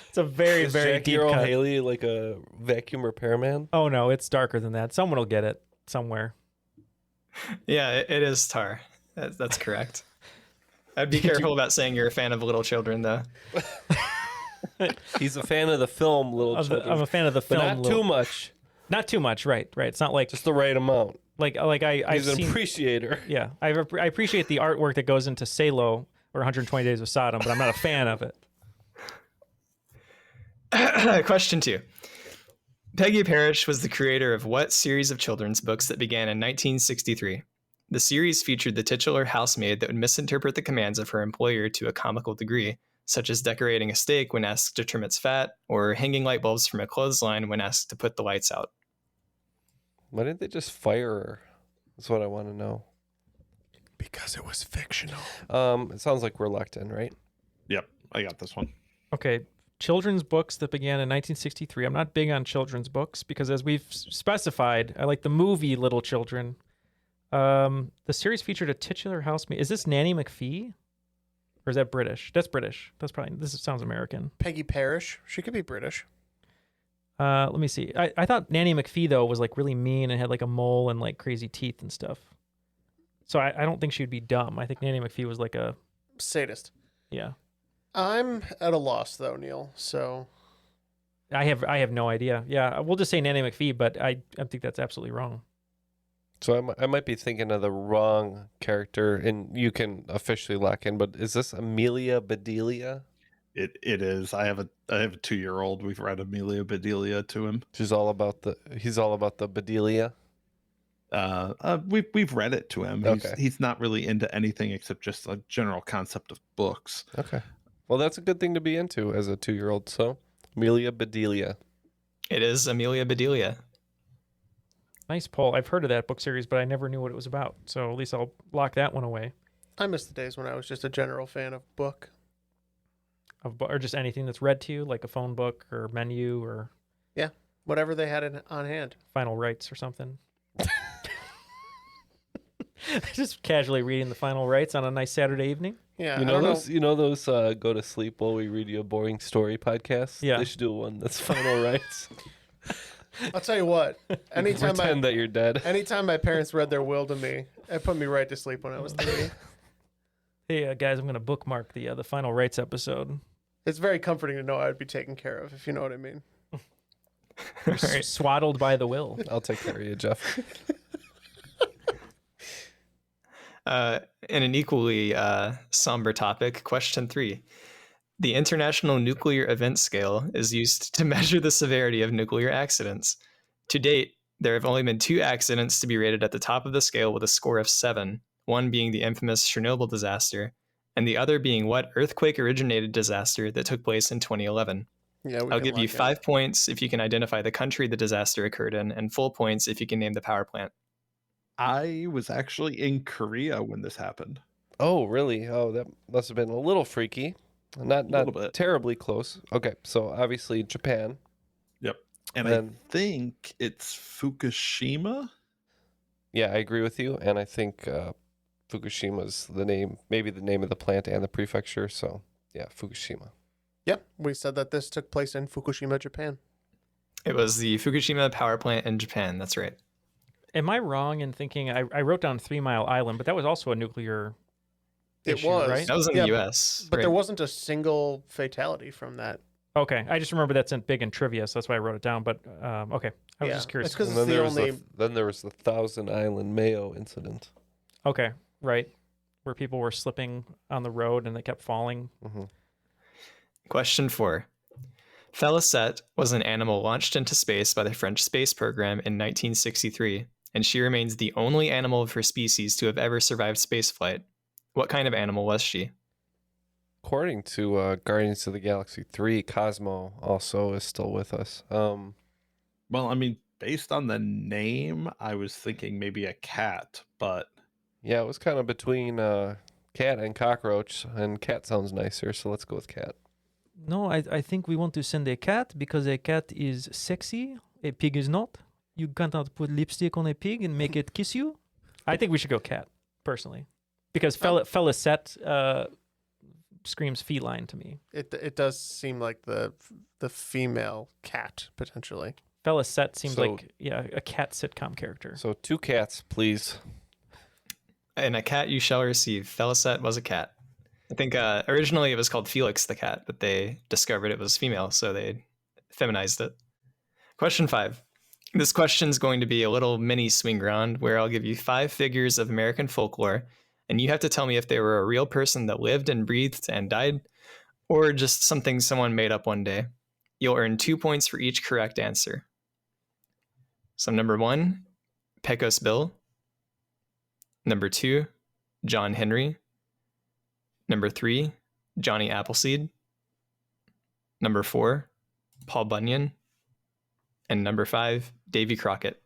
It's a very, Is very Jackie deep Earle cut. Haley like a vacuum repairman? Oh, no, it's darker than that. Someone will get it somewhere. Yeah, it is tar. That's correct. I'd be careful about saying you're a fan of Little Children, though. He's a fan of the film Little Children. I'm a fan of the but film. not too much. Not too much, right? It's not like Just the right amount. I've He's an seen. appreciator. Yeah, I appreciate the artwork that goes into Salo or 120 Days of Sodom, but I'm not a fan of it. Question 2. Peggy Parrish was the creator of what series of children's books that began in 1963? The series featured the titular housemaid that would misinterpret the commands of her employer to a comical degree, such as decorating a steak when asked to trim its fat, or hanging light bulbs from a clothesline when asked to put the lights out. Why didn't they just fire her? That's what I want to know. Because it was fictional. It sounds like we're locked in, right? Yep, I got this one. Okay, children's books that began in 1963. I'm not big on children's books because, as we've specified, I like the movie Little Children. The series featured a titular housemaid. Is this Nanny McPhee? Or is that British? That's British. This sounds American. Peggy Parrish. She could be British. Let me see. I thought Nanny McPhee, though, was like really mean and had like a mole and like crazy teeth and stuff. So I don't think she would be dumb. I think Nanny McPhee was like a sadist. Yeah. I'm at a loss though, Neal. So I have no idea. Yeah, we'll just say Nanny McPhee, but I think that's absolutely wrong. So I might be thinking of the wrong character, and you can officially lock in. But is this Amelia Bedelia? It is. I have a 2-year-old. We've read Amelia Bedelia to him. He's all about the Bedelia. We've read it to him. Okay. He's not really into anything except just a general concept of books. Okay. Well, that's a good thing to be into as a 2-year-old. So Amelia Bedelia. It is Amelia Bedelia. Nice poll. I've heard of that book series, but I never knew what it was about. So at least I'll lock that one away. I miss the days when I was just a general fan of book. Or just anything that's read to you, like a phone book or menu or Whatever they had on hand. Final Rites or something. Just casually reading the Final Rites on a nice Saturday evening. Yeah, You know those? You know those go to sleep while we read you a boring story podcasts? Yeah. They should do one that's Final Rites. I'll tell you what. Anytime Pretend that you're dead. anytime my parents read their will to me, it put me right to sleep when I was 3. Hey guys, I'm gonna bookmark the Final Rites episode. It's very comforting to know I'd be taken care of, if you know what I mean. You're swaddled by the will. I'll take care of you, Jeff. In an equally somber topic, question 3. The International Nuclear Event Scale is used to measure the severity of nuclear accidents. To date, there have only been 2 accidents to be rated at the top of the scale with a score of 7, one being the infamous Chernobyl disaster, and the other being what earthquake-originated disaster that took place in 2011. Yeah, I'll give you 5 points if you can identify the country the disaster occurred in, and full points if you can name the power plant. I was actually in Korea when this happened. Oh, really? Oh, that must have been a little freaky. Not little bit. terribly close. Okay, so obviously Japan. Yep. And Then- I think it's Fukushima. Yeah, I agree with you, and I think Fukushima's the name, maybe the name of the plant and the prefecture. So yeah, Fukushima. Yep, we said that this took place in Fukushima, Japan. It was the Fukushima power plant in Japan. That's right. Am I wrong in thinking I wrote down 3 Mile Island, but that was also a nuclear It issue, was. right? That was in Yeah, the U.S. But right? there wasn't a single fatality from that. Okay, I just remember that's big in trivia, so that's why I wrote it down. But okay, I was Yeah, just curious. it's 'cause And it's then the there was only- then there was the Thousand Island Mayo incident. Okay, right, where people were slipping on the road and they kept falling. Question 4. Felicette was an animal launched into space by the French space program in 1963, and she remains the only animal of her species to have ever survived spaceflight. What kind of animal was she? According to Guardians of the Galaxy 3, Cosmo also is still with us. Well, I mean, based on the name, I was thinking maybe a cat, but Yeah, it was kind of between cat and cockroach, and cat sounds nicer, so let's go with cat. No, I think we want to send a cat because a cat is sexy. A pig is not. You cannot put lipstick on a pig and make it kiss you. I think we should go cat, personally, because Felicette screams feline to me. It does seem like the female cat, potentially. Felicette seems So- like a cat sitcom character. So 2 cats, please. And a cat you shall receive. Felicette was a cat. I think originally it was called Felix the cat, but they discovered it was female, so they feminized it. Question 5. This question is going to be a little mini swing round where I'll give you 5 figures of American folklore, and you have to tell me if they were a real person that lived and breathed and died, or just something someone made up one day. You'll earn 2 points for each correct answer. So number 1, Pecos Bill. Number 2, John Henry. Number 3, Johnny Appleseed. Number 4, Paul Bunyan. And number 5, Davy Crockett.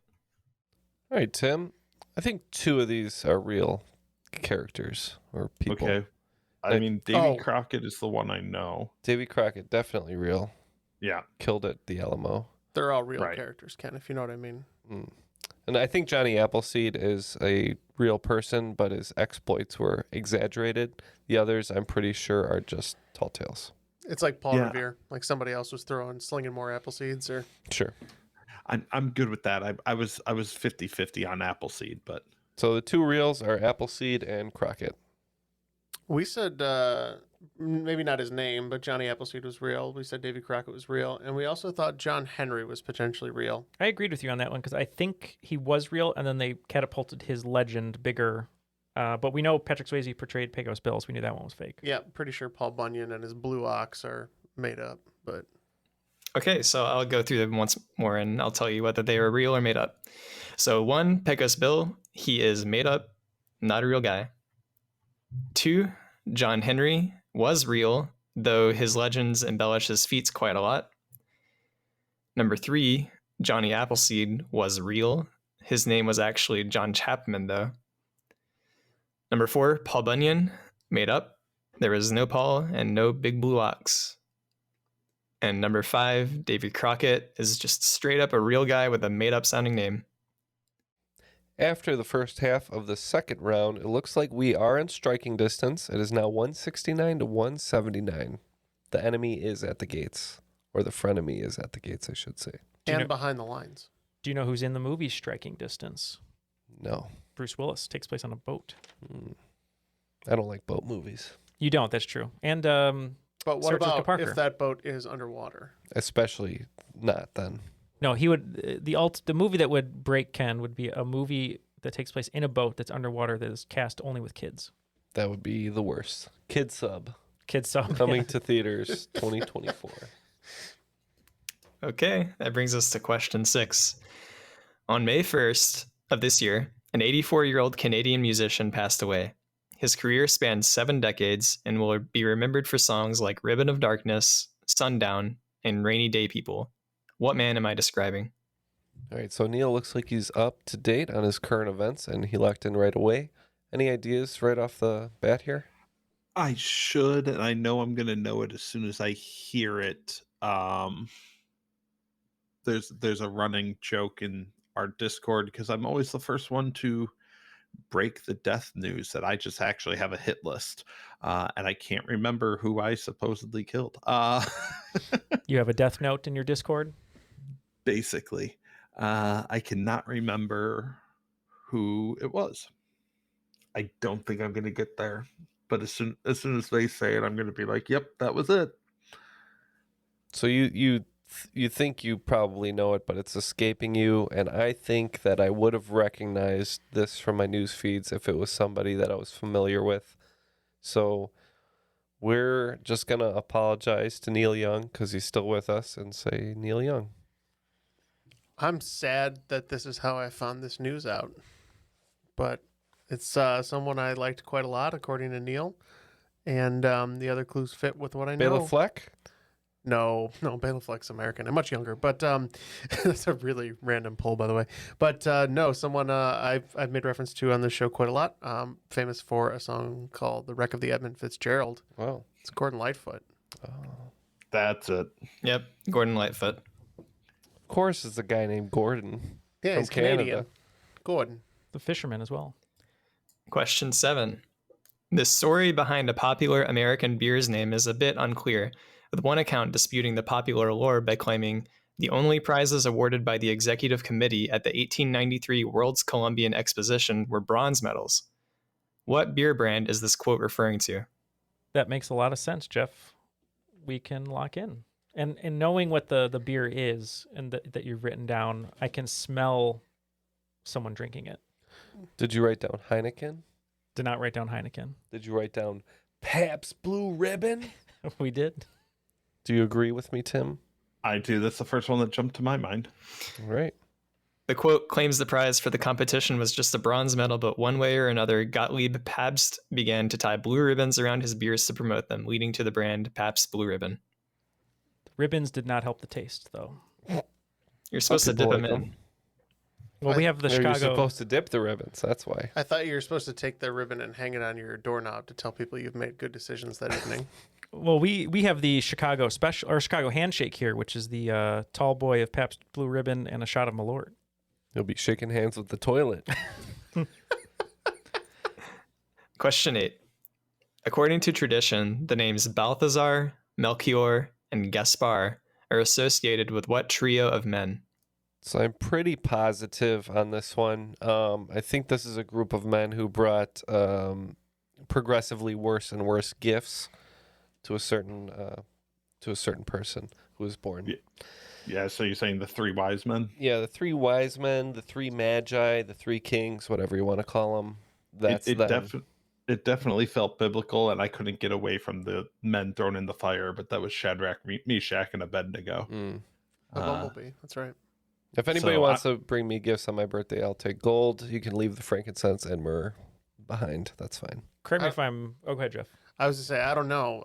All right, Tim. I think 2 of these are real characters or people. okay. I Like- mean, Davy Crockett is the one I know. Davy Crockett, definitely real. Yeah. Killed at the Alamo. They're all real Right. characters, Ken, if you know what I mean. And I think Johnny Appleseed is a real person, but his exploits were exaggerated. The others, I'm pretty sure, are just tall tales. It's like Paul Yeah. Revere, like somebody else was slinging more apple seeds, or Sure. I'm good with that. I was 50-50 on Appleseed, but So the 2 reals are Appleseed and Crockett. we said maybe not his name, but Johnny Appleseed was real. We said Davy Crockett was real, and we also thought John Henry was potentially real. I agreed with you on that one because I think he was real, and then they catapulted his legend bigger. But we know Patrick Swayze portrayed Pecos Bill, so we knew that one was fake. Yeah, pretty sure Paul Bunyan and his blue ox are made up, but Okay, so I'll go through them once more and I'll tell you whether they are real or made up. So 1, Pecos Bill, he is made up, not a real guy. 2, John Henry was real, though his legends embellish his feats quite a lot. Number 3, Johnny Appleseed was real. His name was actually John Chapman, though. Number 4, Paul Bunyan, made up. There was no Paul and no Big Blue Ox. And number 5, Davy Crockett, is just straight up a real guy with a made-up sounding name. After the first half of the second round, it looks like we are in striking distance. It is now 169 to 179. The enemy is at the gates, or the frenemy is at the gates, I should say. And behind the lines. Do you know who's in the movie Striking Distance? No. Bruce Willis. Takes place on a boat. I don't like boat movies. You don't, that's true. And But what Sarah Jessica about Parker. if that boat is underwater? Especially not then. No, he would. The movie that would break Ken would be a movie that takes place in a boat that's underwater that is cast only with kids. That would be the worst. Kid Sub. Kid Sub. Coming to theaters 2024. Okay, that brings us to question 6. On May 1st of this year, an 84-year-old Canadian musician passed away. His career spanned 7 decades and will be remembered for songs like Ribbon of Darkness, Sundown, and Rainy Day People. What man am I describing? All right, so Neal looks like he's up to date on his current events, and he locked in right away. Any ideas right off the bat here? I should, and I know I'm going to know it as soon as I hear it. There's a running joke in our Discord because I'm always the first one to break the death news that I just actually have a hit list, and I can't remember who I supposedly killed. You have a death note in your Discord? Basically. I cannot remember who it was. I don't think I'm going to get there, but as soon as they say it, I'm going to be like, yep, that was it. So you think you probably know it, but it's escaping you, and I think that I would have recognized this from my news feeds if it was somebody that I was familiar with. So we're just going to apologize to Neil Young because he's still with us and say Neil Young. I'm sad that this is how I found this news out, but it's someone I liked quite a lot, according to Neil, and the other clues fit with what I know. Bela Fleck? No, Bela Fleck's American and much younger, but that's a really random poll, by the way. But no, someone I've made reference to on this show quite a lot, famous for a song called "The Wreck of the Edmund Fitzgerald." Wow, it's Gordon Lightfoot. Oh, that's it. Yep, Gordon Lightfoot. Of course, it's a guy named Gordon. Yeah, from he's Canada. Canadian. Gordon, the fisherman as well. Question 7. The story behind a popular American beer's name is a bit unclear, with one account disputing the popular lore by claiming the only prizes awarded by the executive committee at the 1893 World's Columbian Exposition were bronze medals. What beer brand is this quote referring to? That makes a lot of sense, Jeff. We can lock in. And knowing what the beer is and that you've written down, I can smell someone drinking it. Did you write down Heineken? Did not write down Heineken. Did you write down Pabst Blue Ribbon? We did. Do you agree with me, Tim? I do. That's the first one that jumped to my mind. All right. The quote claims the prize for the competition was just a bronze medal, but one way or another, Gottlieb Pabst began to tie blue ribbons around his beers to promote them, leading to the brand Pabst Blue Ribbon. Ribbons did not help the taste, though. You're supposed to dip them in. Well, we have the Chicago. You're supposed to dip the ribbons. That's why. I thought you were supposed to take the ribbon and hang it on your doorknob to tell people you've made good decisions that evening. Well, we have the Chicago special or Chicago handshake here, which is the tall boy of Pabst Blue Ribbon and a shot of Malort. You'll be shaking hands with the toilet. Question 8. According to tradition, the names Balthazar, Melchior, and Gaspar are associated with what trio of men? So I'm pretty positive on this one. I think this is a group of men who brought progressively worse and worse gifts to a certain person who was born. Yeah, so you're saying the 3 wise men? Yeah, the 3 wise men, the 3 magi, the 3 kings, whatever you want to call them. That's it definitely felt biblical, and I couldn't get away from the men thrown in the fire, but that was Shadrach, Meshach, and Abednego. The bumblebee, that's right. If anybody wants to bring me gifts on my birthday, I'll take gold. You can leave the frankincense and myrrh behind. That's fine. Correct me if I'm... Oh, go ahead, Jeff. I was to say, I don't know.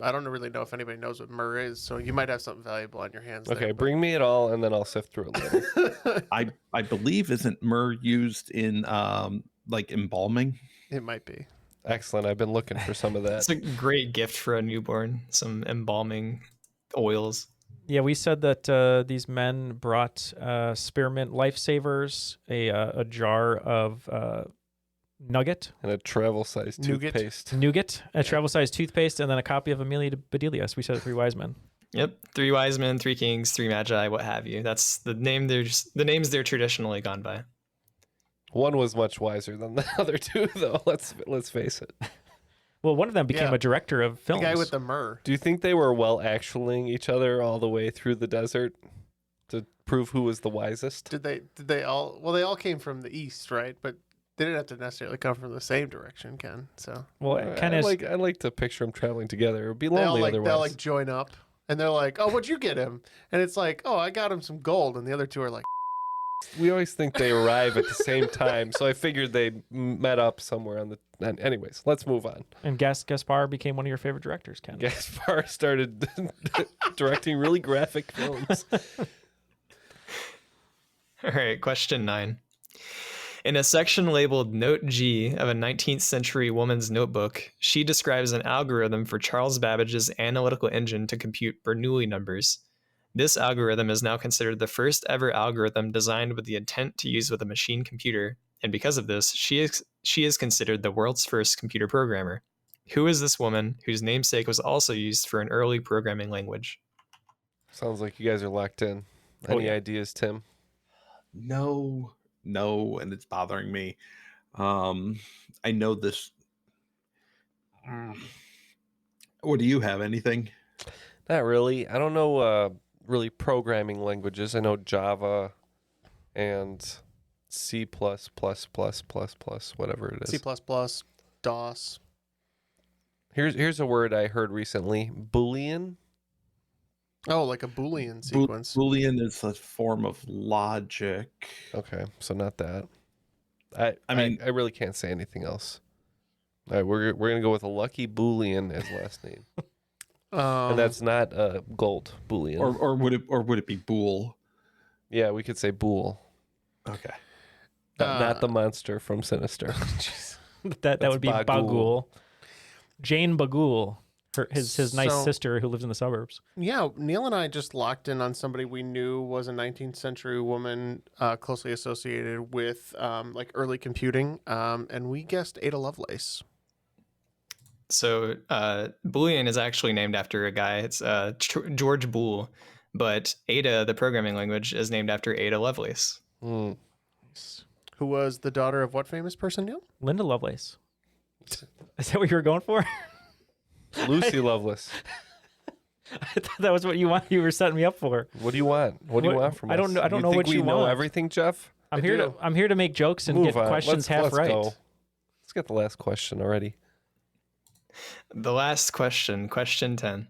I don't really know if anybody knows what myrrh is, so you might have something valuable on your hands. Okay, there, bring me it all, and then I'll sift through it later. I believe isn't myrrh used in like embalming? It might be. Excellent. I've been looking for some of that. It's a great gift for a newborn. Some embalming oils. Yeah, we said that these men brought spearmint lifesavers, a jar of nugget, And a travel-sized toothpaste. nougat, a travel-sized toothpaste, and then a copy of Amelia Bedelia. So we said 3 wise men. Yep, 3 wise men, 3 kings, 3 magi, what have you. That's the name. The names they're traditionally gone by. One was much wiser than the other two, though. Let's face it. Well, one of them became a director of films. The guy with the myrrh. Do you think they were well actualing each other all the way through the desert to prove who was the wisest? Did they all? Well, they all came from the east, right? But they didn't have to necessarily come from the same direction, Ken. So well, it kind of I like to picture them traveling together. It would be lonely otherwise. They'll like join up, and they're like, "Oh, what'd you get him?" And it's like, "Oh, I got him some gold," and the other two are like, We always think they arrive at the same time, so I figured they met up somewhere on the. Anyways, let's move on. And Gaspar became one of your favorite directors, Ken. Gaspar started directing really graphic films. All right, question 9. In a section labeled Note G of a 19th century woman's notebook, she describes an algorithm for Charles Babbage's analytical engine to compute Bernoulli numbers. This algorithm is now considered the first ever algorithm designed with the intent to use with a machine computer, and because of this, she is considered the world's first computer programmer. Who is this woman whose namesake was also used for an early programming language? Sounds like you guys are locked in. Any ideas, Tim? No, and it's bothering me. I know this. Or do you have anything? Not really. I don't know really programming languages. I know Java and C++, whatever it is. C++, DOS. Here's a word I heard recently. Boolean. Oh, like a Boolean sequence. Boolean is a form of logic. Okay, so not that. I mean, I really can't say anything else. All right, we're gonna go with a Lucky Boolean as last name, and that's not gold Boolean. Or would it be Bool? Yeah, we could say Bool. Okay. Not the monster from Sinister. that would be Bagul. Jane Bagul, his nice So- sister who lives in the suburbs. Yeah, Neil and I just locked in on somebody we knew was a 19th century woman closely associated with like early computing, and we guessed Ada Lovelace. So Boolean is actually named after a guy. It's George Boole, but Ada, the programming language, is named after Ada Lovelace. Mm. Who was the daughter of what famous person, Neil? Linda Lovelace. Is that what you were going for? Lucy Lovelace. I thought that was what you want. You were setting me up for. What do you want? What do you want from us? I don't know. I don't know think what we you know want. everything, Jeff. I'm here to make jokes and Move get on. questions half let's right. Go. Let's get the last question already. The last question, question 10.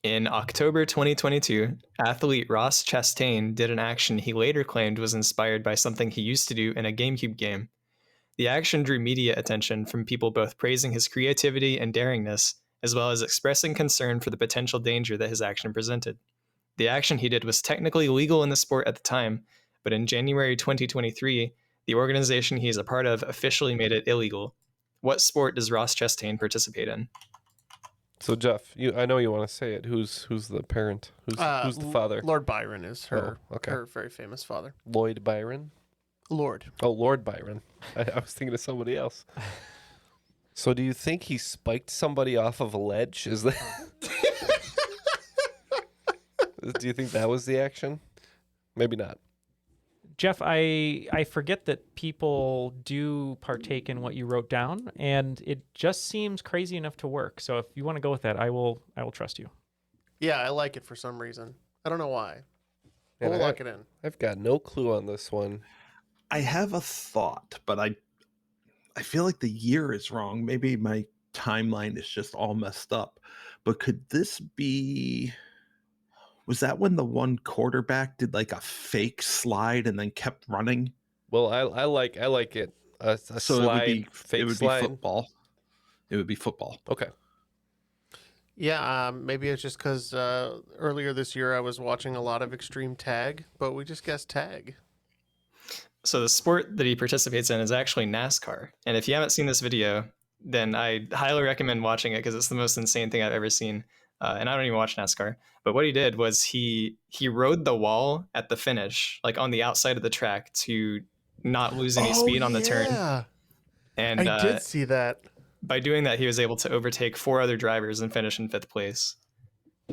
In October 2022, athlete Ross Chastain did an action he later claimed was inspired by something he used to do in a GameCube game. The action drew media attention from people both praising his creativity and daringness, as well as expressing concern for the potential danger that his action presented. The action he did was technically legal in the sport at the time, but in January 2023, the organization he is a part of officially made it illegal. What sport does Ross Chastain participate in? So Jeff, I know you want to say it. Who's the parent? Who's the father? Lord Byron is her okay. her very famous father. Lloyd Byron. Lord. Oh, Lord Byron. I was thinking of somebody else. So do you think he spiked somebody off of a ledge? Is that? Do you think that was the action? Maybe not. Jeff, I forget that people do partake in what you wrote down, and it just seems crazy enough to work. So if you want to go with that, I will trust you. Yeah, I like it for some reason. I don't know why. And We'll lock it in. I've got no clue on this one. I have a thought, but I feel like the year is wrong. Maybe my timeline is just all messed up. But could this be... Was that when the one quarterback did like a fake slide and then kept running? Well, I like it. A So slide, it would be fake it would slide. be football. It would be football. Okay. Yeah, maybe it's just because earlier this year I was watching a lot of extreme tag, but we just guessed tag. So the sport that he participates in is actually NASCAR. And if you haven't seen this video, then I highly recommend watching it because it's the most insane thing I've ever seen. And I don't even watch NASCAR. But what he did was he rode the wall at the finish, like on the outside of the track, to not lose any speed on the turn. And I did see that. By doing that, he was able to overtake 4 other drivers and finish in 5th place.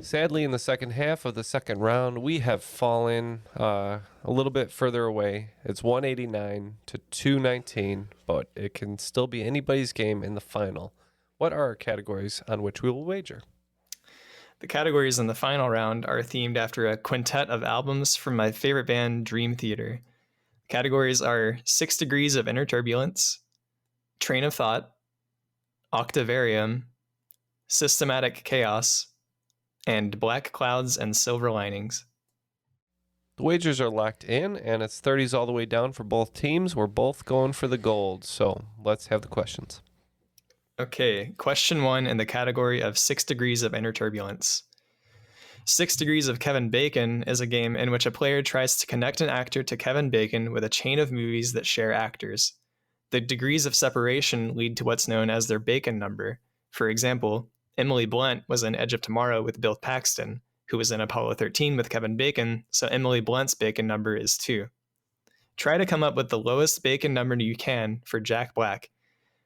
Sadly, in the second half of the second round, we have fallen a little bit further away. It's 189 to 219, but it can still be anybody's game in the final. What are our categories on which we will wager? The categories in the final round are themed after a quintet of albums from my favorite band, Dream Theater. Categories are 6 Degrees of Inner Turbulence, Train of Thought, Octavarium, Systematic Chaos, and Black Clouds and Silver Linings. The wagers are locked in, and it's 30s all the way down for both teams. We're both going for the gold, so let's have the questions. Okay, question 1 in the category of 6 Degrees of Inner Turbulence. 6 Degrees of Kevin Bacon is a game in which a player tries to connect an actor to Kevin Bacon with a chain of movies that share actors. The degrees of separation lead to what's known as their Bacon number. For example, Emily Blunt was in Edge of Tomorrow with Bill Paxton, who was in Apollo 13 with Kevin Bacon, so Emily Blunt's Bacon number is 2. Try to come up with the lowest Bacon number you can for Jack Black.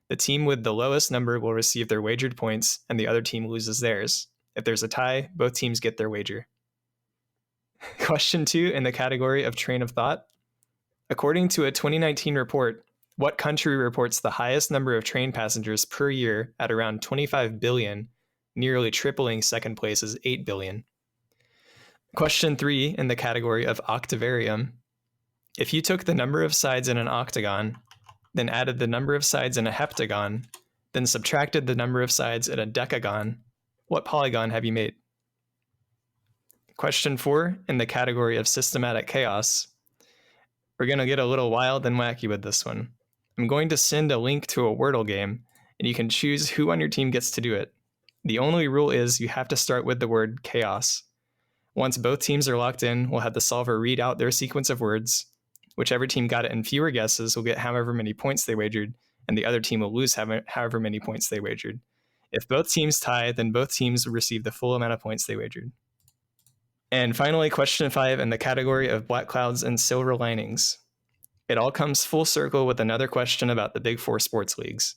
The team with the lowest number will receive their wagered points, and the other team loses theirs. If there's a tie, both teams get their wager. Question 2 in the category of Train of Thought. According to a 2019 report, what country reports the highest number of train passengers per year at around 25 billion, nearly tripling second place's 8 billion? Question 3 in the category of Octavarium. If you took the number of sides in an octagon, then added the number of sides in a heptagon, then subtracted the number of sides in a decagon, what polygon have you made? Question 4 in the category of Systematic Chaos. We're going to get a little wild and wacky with this one. I'm going to send a link to a Wordle game, and you can choose who on your team gets to do it. The only rule is you have to start with the word chaos. Once both teams are locked in, we'll have the solver read out their sequence of words. Whichever team got it in fewer guesses will get however many points they wagered, and the other team will lose however many points they wagered. If both teams tie, then both teams will receive the full amount of points they wagered. And finally, question 5 in the category of Black Clouds and Silver Linings. It all comes full circle with another question about the Big Four sports leagues.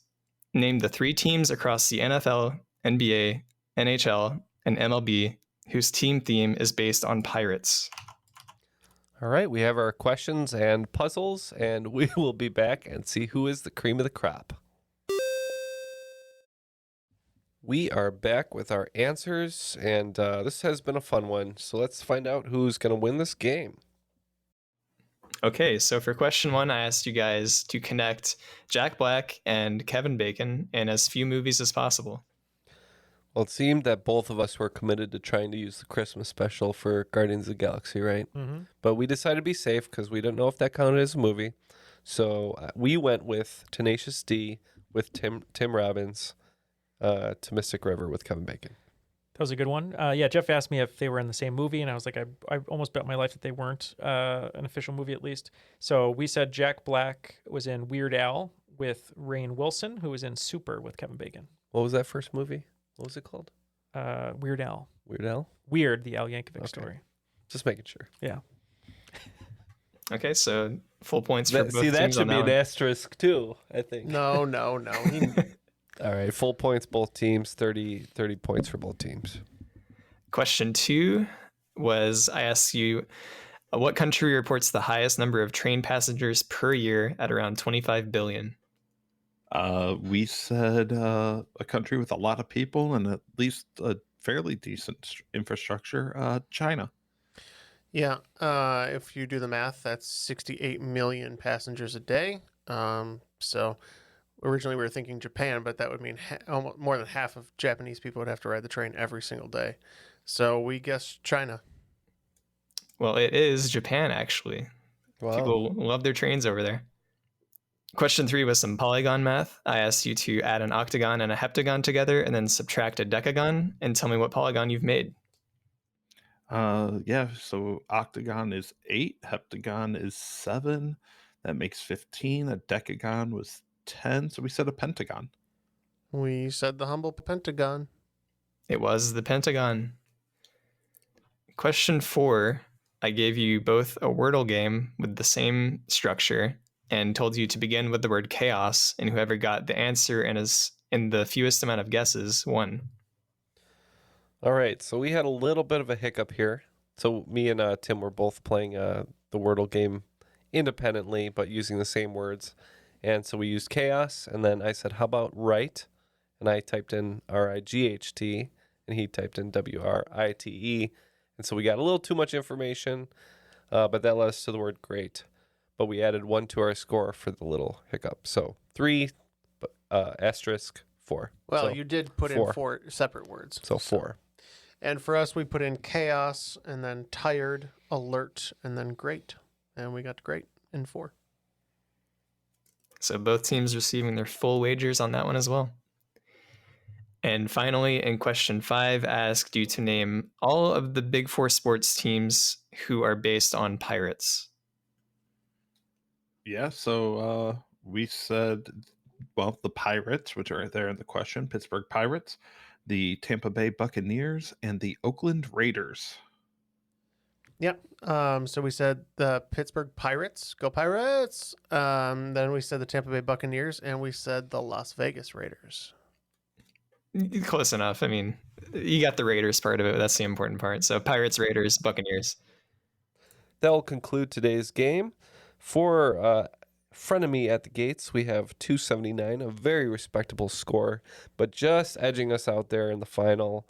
Name the 3 teams across the NFL, NBA, NHL, and MLB whose team theme is based on pirates. All right, we have our questions and puzzles, and we will be back and see who is the cream of the crop. We are back with our answers, and this has been a fun one. So let's find out who's going to win this game. Okay, so for question 1, I asked you guys to connect Jack Black and Kevin Bacon in as few movies as possible. Well, it seemed that both of us were committed to trying to use the Christmas special for Guardians of the Galaxy, right? Mm-hmm. But we decided to be safe because we didn't know if that counted as a movie. So we went with Tenacious D with Tim Robbins to Mystic River with Kevin Bacon. That was a good one. Yeah, Jeff asked me if they were in the same movie, and I was like, I almost bet my life that they weren't an official movie at least. So we said Jack Black was in Weird Al with Rainn Wilson, who was in Super with Kevin Bacon. What was that first movie? What was it called? Weird Al. Weird Al? Weird, the Al Yankovic story. Just making sure. Yeah. Okay, so full points for both teams. See, that should on be that an asterisk too, I think. No. All right, full points both teams, 30 points for both teams. Question 2 was, I asked you, what country reports the highest number of train passengers per year at around 25 billion? We said a country with a lot of people and at least a fairly decent infrastructure, China. Yeah, if you do the math, that's 68 million passengers a day. So originally we were thinking Japan, but that would mean almost more than half of Japanese people would have to ride the train every single day. So we guess China. Well, it is Japan, actually. Wow. People love their trains over there. Question 3 was some polygon math. I asked you to add an octagon and a heptagon together and then subtract a decagon and tell me what polygon you've made. Yeah, so octagon is 8, heptagon is 7. That makes 15. A decagon was 10. So we said a pentagon. We said the humble pentagon. It was the pentagon. Question 4, I gave you both a Wordle game with the same structure and told you to begin with the word chaos, and whoever got the answer and is in the fewest amount of guesses won. All right, so we had a little bit of a hiccup here. So me and Tim were both playing the Wordle game independently, but using the same words. And so we used chaos, and then I said, how about right? And I typed in R-I-G-H-T, and he typed in W-R-I-T-E. And so we got a little too much information, but that led us to the word great. But we added 1 to our score for the little hiccup. So 3, asterisk 4. Well, so you did put in 4 separate words. So 4. And for us, we put in chaos and then tired, alert, and then great. And we got great in 4. So both teams receiving their full wagers on that one as well. And finally, in question 5, I asked you to name all of the Big 4 sports teams who are based on pirates. Yeah, so we said, well, the Pirates, which are there in the question, Pittsburgh Pirates, the Tampa Bay Buccaneers, and the Oakland Raiders. Yep. So we said the Pittsburgh Pirates, go Pirates. Then we said the Tampa Bay Buccaneers, and we said the Las Vegas Raiders. Close enough. I mean, you got the Raiders part of it. That's the important part. So Pirates, Raiders, Buccaneers. That will conclude today's game. For Frenemy at the gates, we have 279, a very respectable score, but just edging us out there in the final.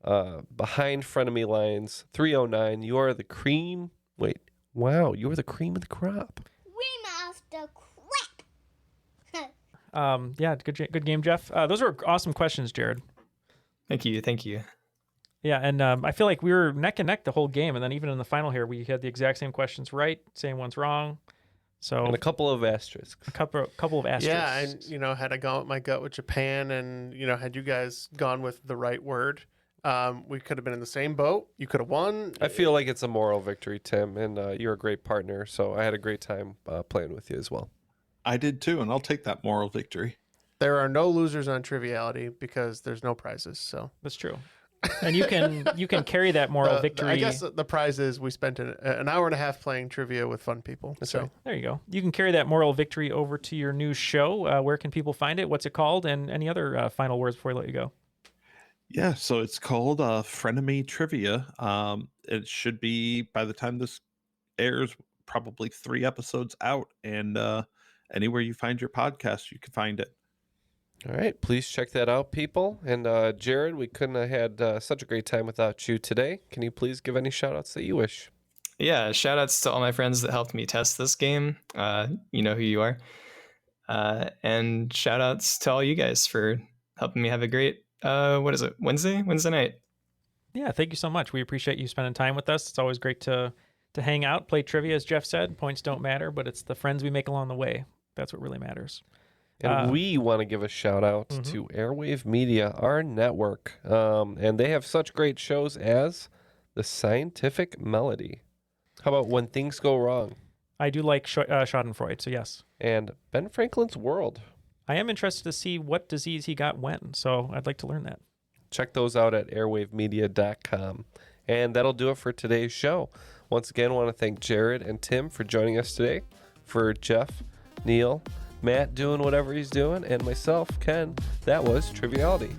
Behind Frenemy lines, 309. You are the cream. Wait, wow, you are the cream of the crop. Cream of the crap. Yeah, good game, Jeff. Those were awesome questions, Jared. Thank you. Yeah, and I feel like we were neck and neck the whole game, and then even in the final here, we had the exact same questions right, same ones wrong. So and a couple of asterisks. A couple of asterisks. Yeah, and had I gone with my gut with Japan, and had you guys gone with the right word, we could have been in the same boat. You could have won. I feel like it's a moral victory, Tim, and you're a great partner. So I had a great time playing with you as well. I did too, and I'll take that moral victory. There are no losers on Triviality because there's no prizes. So that's true. And you can carry that moral victory. I guess the prize is we spent an hour and a half playing trivia with fun people. That's right. There you go. You can carry that moral victory over to your new show. Where can people find it? What's it called? And any other final words before I let you go? Yeah, so it's called Frenemy Trivia. It should be, by the time this airs, probably 3 episodes out. And anywhere you find your podcast, you can find it. All right, please check that out, people. And Jared, we couldn't have had such a great time without you today. Can you please give any shout-outs that you wish? Yeah, shout-outs to all my friends that helped me test this game. You know who you are. And shout-outs to all you guys for helping me have a great, Wednesday night. Yeah, thank you so much. We appreciate you spending time with us. It's always great to hang out, play trivia, as Jeff said. Points don't matter, but it's the friends we make along the way. That's what really matters. And we want to give a shout out to Airwave Media, our network. And they have such great shows as The Scientific Melody. How about When Things Go Wrong? I do like Schadenfreude, so yes. And Ben Franklin's World. I am interested to see what disease he got when, so I'd like to learn that. Check those out at airwavemedia.com. And that'll do it for today's show. Once again, I want to thank Jared and Tim for joining us today. For Jeff, Neal, Matt doing whatever he's doing, and myself, Ken, that was Triviality.